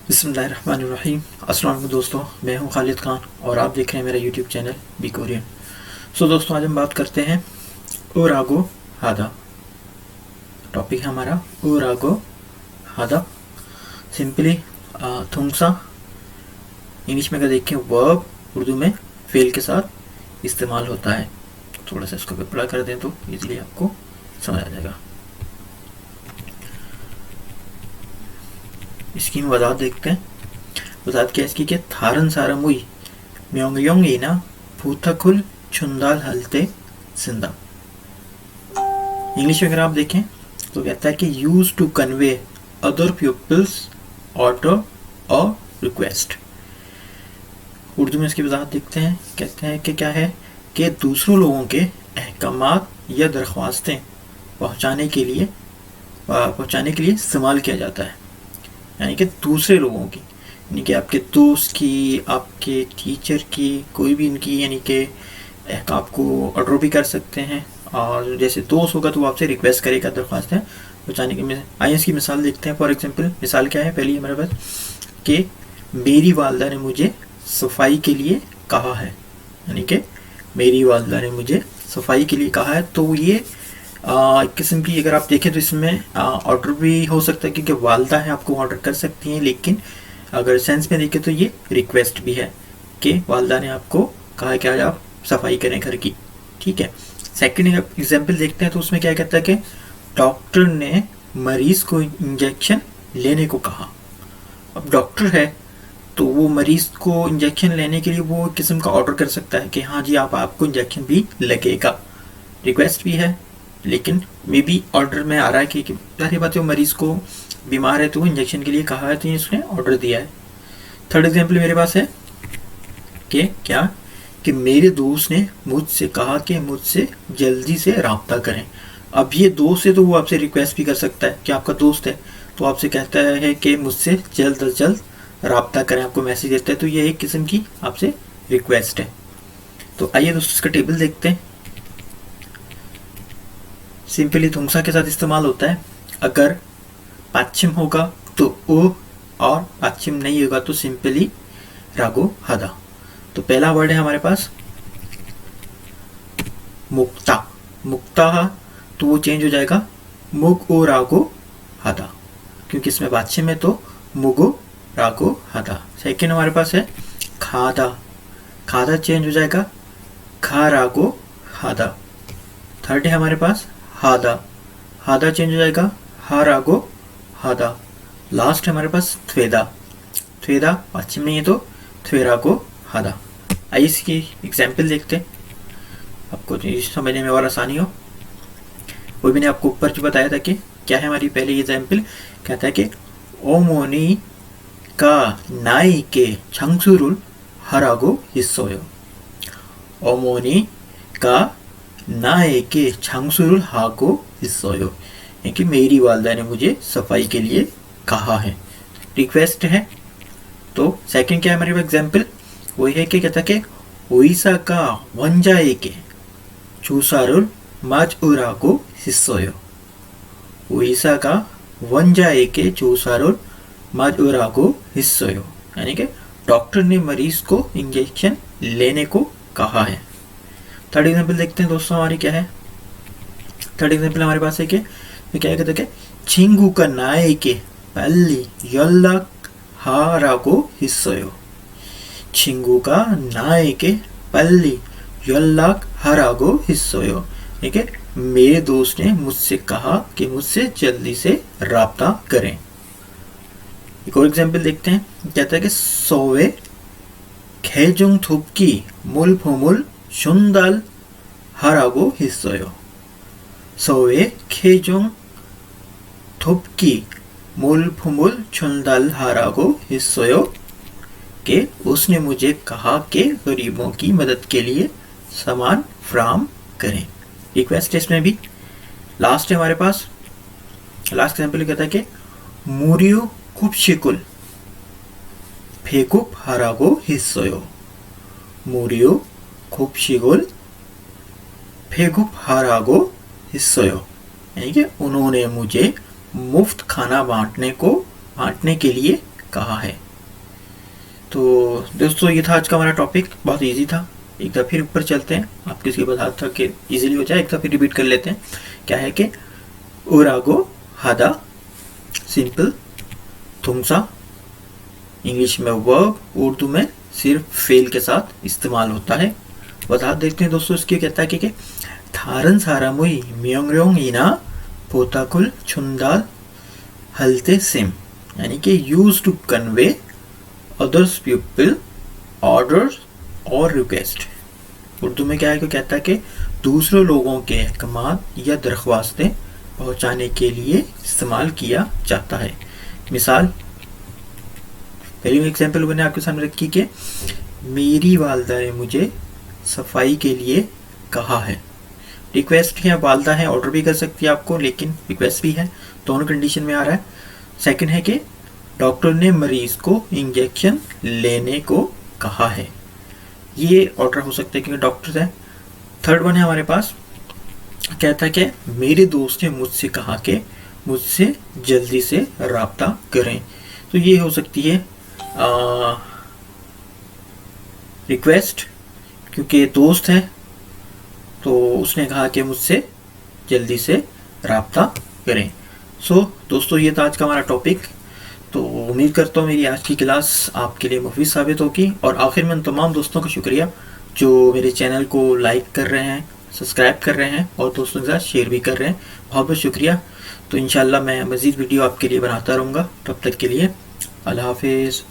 बिस्मिल्लाहिर्रहमानिर्रहीम। अस्सलाम वालेकुम दोस्तों, मैं हूं खालिद खान और आप देख रहे हैं मेरा यूट्यूब चैनल बी कोरियन। दोस्तों, आज हम बात करते हैं ओरागो हादा। टॉपिक है हमारा ओरागो हादा। सिंपली थुंगसा, इंग्लिश में अगर देखें वर्ब, उर्दू में फेल के साथ इस्तेमाल होता है। थोड़ा सा इसको पढ़ा कर दें तो इजीली आपको समझ आ जाएगा। इसकी हम वजाहत देखते हैं। वजाहत क्या है इसकी कि थारन सारा मुई म्योंग ना फूथकुल छुंदाल हलते सिंदा। इंग्लिश में अगर आप देखें तो कहता है कि use to convey other people's order और रिक्वेस्ट। उर्दू में इसकी वजाहत देखते हैं। कहते हैं कि क्या है कि दूसरों लोगों के अहकामात या दरख्वास्तें पहुंचाने के लिए इस्तेमाल किया जाता है। यानी कि दूसरे लोगों की, यानी कि आपके दोस्त की, आपके टीचर की, कोई भी इनकी, यानी कि आपको ऑर्डर भी कर सकते हैं। और जैसे दोस्त होगा तो वो आपसे रिक्वेस्ट करेगा दरख्वास्त है पहुँचाने की। आइए इसकी मिसाल देखते हैं। फॉर एग्जांपल मिसाल क्या है, पहली हमारे पास कि मेरी वालदा ने मुझे सफाई के लिए कहा है। यानी कि मेरी वालदा ने मुझे सफाई के लिए कहा है, तो ये एक किस्म की, अगर आप देखें तो इसमें ऑर्डर भी हो सकता है क्योंकि वालदा है, आपको ऑर्डर कर सकती हैं। लेकिन अगर सेंस में देखें तो ये रिक्वेस्ट भी है कि वालदा ने आपको कहा है कि आज आप सफाई करें घर की। ठीक है। सेकंड एग्जांपल देखते हैं तो उसमें क्या कहता है कि डॉक्टर ने मरीज को इंजेक्शन लेने को कहा। अब डॉक्टर है तो वो मरीज को इंजेक्शन लेने के लिए वो किस्म का ऑर्डर कर सकता है कि हाँ जी आपको इंजेक्शन भी लगेगा। रिक्वेस्ट भी है, लेकिन मे बी ऑर्डर में आ रहा है कि जाहिर बात है वो मरीज को बीमार है तो वो इंजेक्शन के लिए कहा है, तो उसने ऑर्डर दिया है। थर्ड एग्जाम्पल मेरे पास है कि क्या कि मेरे दोस्त ने मुझसे कहा कि मुझसे जल्दी से रब्ता करें। अब ये दोस्त है तो वो आपसे रिक्वेस्ट भी कर सकता है कि आपका दोस्त है तो आपसे कहता है कि मुझसे जल्द अज जल्द रब्ता करें, आपको मैसेज देता है, तो ये एक किस्म की आपसे रिक्वेस्ट है। तो आइए दोस्तों इसका टेबल देखते हैं। सिंपली थुंगसा के साथ इस्तेमाल होता है। अगर पाच्छिम होगा तो ओ, और पाच्छिम नहीं होगा तो सिंपली रागो हादा। तो पहला वर्ड है हमारे पास मुक्ता। मुक्ता तो वो चेंज हो जाएगा मुग ओ रागो हादा, क्योंकि इसमें पाच्छिम है तो मुगो रागो हादा। सेकेंड हमारे पास है खादा। खादा चेंज हो जाएगा खा रागो हादा। थर्ड है हमारे पास हादा। हादा चेंज हो जाएगा हा रागो हादा। लास्ट है हमारे पास थ्वेदा। थ्वेदा पश्चिम नहीं है तो थ्वेरागो हादा। आइए इसकी एग्जाम्पल देखते हैं, आपको समझने में और आसानी हो। वो भी ने आपको ऊपर जो बताया था कि क्या है हमारी पहली एग्जाम्पल। कहता है कि ओमोनी का नाई के छंगसुरुल हरागो हिस्सोयो। ओमोनी का नाए के छंगसुरुल हागो हिस्सोयो, कि मेरी वालदा ने मुझे सफाई के लिए कहा है, रिक्वेस्ट है। तो सेकंड क्या है हमारे एग्जाम्पल, वही है कि कहता कि ओइसा का वंजाए के चूसारुल माज उरागो हिस्सोयो। ओइसा का वंजाए के चूसारुल माज उरागो हिस्सोयो, यानी कि डॉक्टर ने मरीज को इंजेक्शन लेने को कहा है। थर्ड एग्जाम्पल देखते हैं दोस्तों हमारी क्या है। थर्ड एग्जाम्पल हमारे पास है कि क्या कहते हैं छिंगू का नाए के पल्ली यल्ला हारागो हिस्सोयो। छिंगू का नाए के पल्ली यल्ला हारागो हिस्सोयो, ठीक है। मेरे दोस्त ने मुझसे कहा कि मुझसे जल्दी से राब्ता करें। एक और एग्जाम्पल देखते हैं। कहता है कि सोवे खेजुंग थुपकी मुल फुमुल शुंदाल हारागो हिस्सोयो। सोवे खेजुंग थुपकी मुल फुमुल छुंदाल हारागो हिस्सोयो, के उसने मुझे कहा कि गरीबों की मदद के लिए सामान फ्राहम करें। रिक्वेस्ट इसमें भी। लास्ट है हमारे पास, लास्ट एग्जाम्पल कहता है कि मुरियो कुपशिकुल फेकुप हारागो हिस्सोयो। मुरियो कुपशिकुल फेकुप हारागो हिस्सोयो, यानी कि उन्होंने मुझे मुफ्त खाना बांटने के लिए कहा है। तो दोस्तों ये था आज का हमारा टॉपिक, बहुत इजी था। एक दफ़ा फिर ऊपर चलते हैं, आप किसी बता था कि इजीली हो जाए, एक दफ़ा फिर रिपीट कर लेते हैं। क्या है कि ओरागो हादा सिंपल तुमसा, इंग्लिश में वर्ब, उर्दू में सिर्फ फेल के साथ इस्तेमाल होता है। बता देखते हैं दोस्तों इसकी। कहता है कि 다른 사람의 명령이나 부탁을 전달할 때 셈, यानी कि use to convey others people orders और रिक्वेस्ट। उर्दू में क्या है कि कहता है कि दूसरे लोगों के अहकाम या दरख्वास्तें पहुंचाने के लिए इस्तेमाल किया जाता है। मिसाल पहली एग्जाम्पल मैंने आपके सामने रखी कि मेरी वालदा ने मुझे सफाई के लिए कहा है। रिक्वेस्ट है, वालदा है, ऑर्डर भी कर सकती है आपको, लेकिन रिक्वेस्ट भी है, दोनों कंडीशन में आ रहा है। सेकंड है कि डॉक्टर ने मरीज को इंजेक्शन लेने को कहा है, ये ऑर्डर हो सकता है क्योंकि डॉक्टर है। थर्ड वन है हमारे पास, कहता है कि मेरे दोस्त ने मुझसे कहा कि मुझसे जल्दी से राब्ता करें, तो ये हो सकती है रिक्वेस्ट, क्योंकि दोस्त है तो उसने कहा कि मुझसे जल्दी से राब्ता करें। सो दोस्तों ये था आज का हमारा टॉपिक। तो उम्मीद करता हूँ मेरी आज की क्लास आपके लिए मुफीद साबित होगी। और आखिर में तमाम दोस्तों का शुक्रिया जो मेरे चैनल को लाइक कर रहे हैं, सब्सक्राइब कर रहे हैं और दोस्तों के साथ शेयर भी कर रहे हैं, बहुत बहुत शुक्रिया। तो इंशाल्लाह मैं मज़ीद वीडियो आपके लिए बनाता रहूँगा। तब तक के लिए अल्लाह हाफिज़।